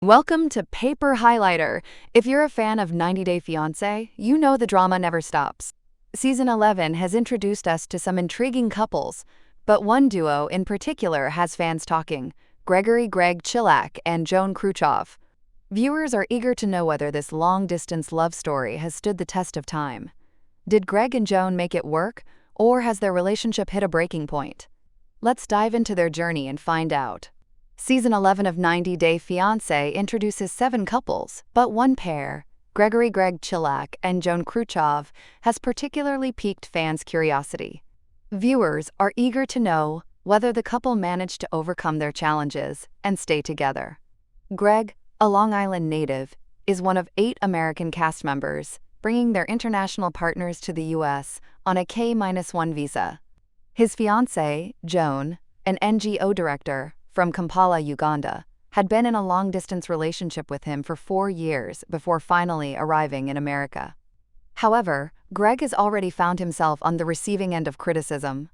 Welcome to Paper Highlighter. If you're a fan of 90 Day Fiancé, you know the drama never stops. Season 11 has introduced us to some intriguing couples, but one duo in particular has fans talking: Gregory Chillak and Joan Kruchov. Viewers are eager to know whether this long-distance love story has stood the test of time. Did Greg and Joan make it work, or has their relationship hit a breaking point? Let's dive into their journey and find out. Season 11 of 90 Day Fiancé introduces 7 couples, but one pair, Gregory Chillak and Joan Kruchov, has particularly piqued fans' curiosity. Viewers are eager to know whether the couple managed to overcome their challenges and stay together. Greg, a Long Island native, is one of 8 American cast members, bringing their international partners to the U.S. on a K-1 visa. His fiancée, Joan, an NGO director from Kampala, Uganda, had been in a long-distance relationship with him for 4 years before finally arriving in America. However, Greg has already found himself on the receiving end of criticism.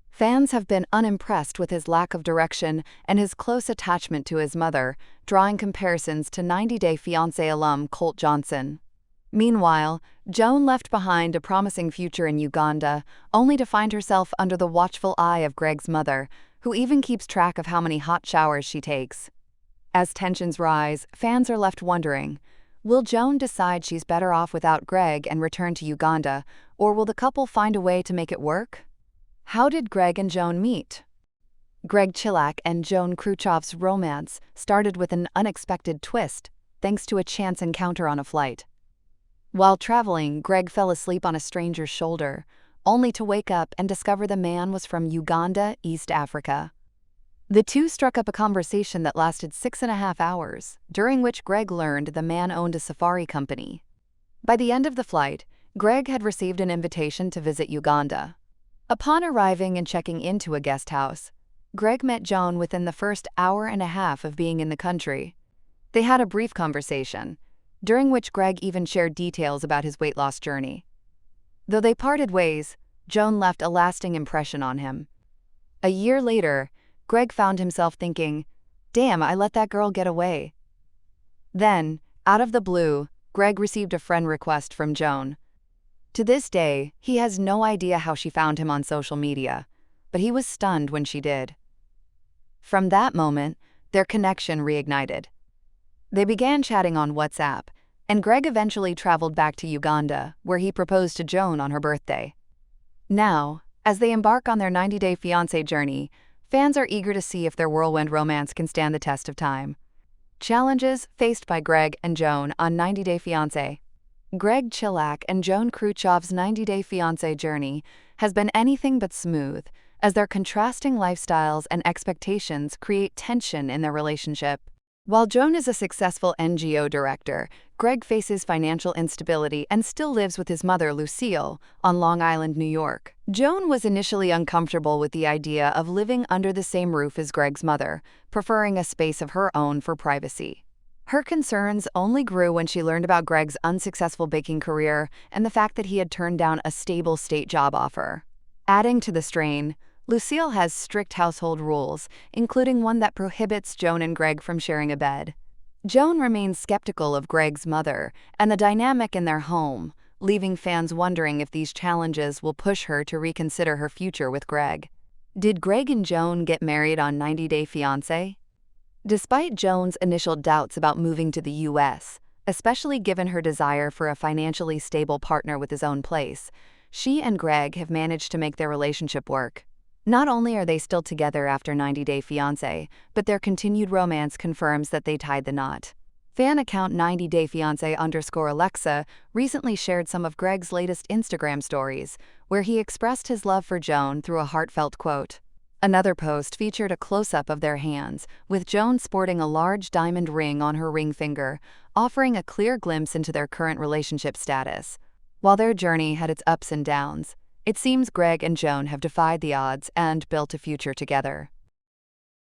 Fans have been unimpressed with his lack of direction and his close attachment to his mother, drawing comparisons to 90 Day Fiancé alum Colt Johnson. Meanwhile, Joan left behind a promising future in Uganda, only to find herself under the watchful eye of Greg's mother, who even keeps track of how many hot showers she takes. As tensions rise, fans are left wondering, will Joan decide she's better off without Greg and return to Uganda, or will the couple find a way to make it work? How did Greg and Joan meet? Greg Chillak and Joan Kruchov's romance started with an unexpected twist, thanks to a chance encounter on a flight. While traveling, Greg fell asleep on a stranger's shoulder, only to wake up and discover the man was from Uganda, East Africa. The two struck up a conversation that lasted 6.5 hours, during which Greg learned the man owned a safari company. By the end of the flight, Greg had received an invitation to visit Uganda. Upon arriving and checking into a guest house, Greg met Joan within the first hour and a half of being in the country. They had a brief conversation, during which Greg even shared details about his weight loss journey. Though they parted ways, Joan left a lasting impression on him. A year later, Greg found himself thinking, "Damn, I let that girl get away." Then, out of the blue, Greg received a friend request from Joan. To this day, he has no idea how she found him on social media, but he was stunned when she did. From that moment, their connection reignited. They began chatting on WhatsApp, and Greg eventually traveled back to Uganda, where he proposed to Joan on her birthday. Now, as they embark on their 90 Day Fiancé journey, fans are eager to see if their whirlwind romance can stand the test of time. Challenges faced by Greg and Joan on 90 Day Fiancé. Greg Chillak and Joan Kruchov's 90 Day Fiancé journey has been anything but smooth, as their contrasting lifestyles and expectations create tension in their relationship. While Joan is a successful NGO director, Greg faces financial instability and still lives with his mother, Lucille, on Long Island, New York. Joan was initially uncomfortable with the idea of living under the same roof as Greg's mother, preferring a space of her own for privacy. Her concerns only grew when she learned about Greg's unsuccessful baking career and the fact that he had turned down a stable state job offer. Adding to the strain, Lucille has strict household rules, including one that prohibits Joan and Greg from sharing a bed. Joan remains skeptical of Greg's mother and the dynamic in their home, leaving fans wondering if these challenges will push her to reconsider her future with Greg. Did Greg and Joan get married on 90 Day Fiancé? Despite Joan's initial doubts about moving to the U.S., especially given her desire for a financially stable partner with his own place, she and Greg have managed to make their relationship work. Not only are they still together after 90 Day Fiancé, but their continued romance confirms that they tied the knot. Fan account 90 Day Fiancé_Alexa recently shared some of Greg's latest Instagram stories, where he expressed his love for Joan through a heartfelt quote. Another post featured a close-up of their hands, with Joan sporting a large diamond ring on her ring finger, offering a clear glimpse into their current relationship status. While their journey had its ups and downs, it seems Greg and Joan have defied the odds and built a future together.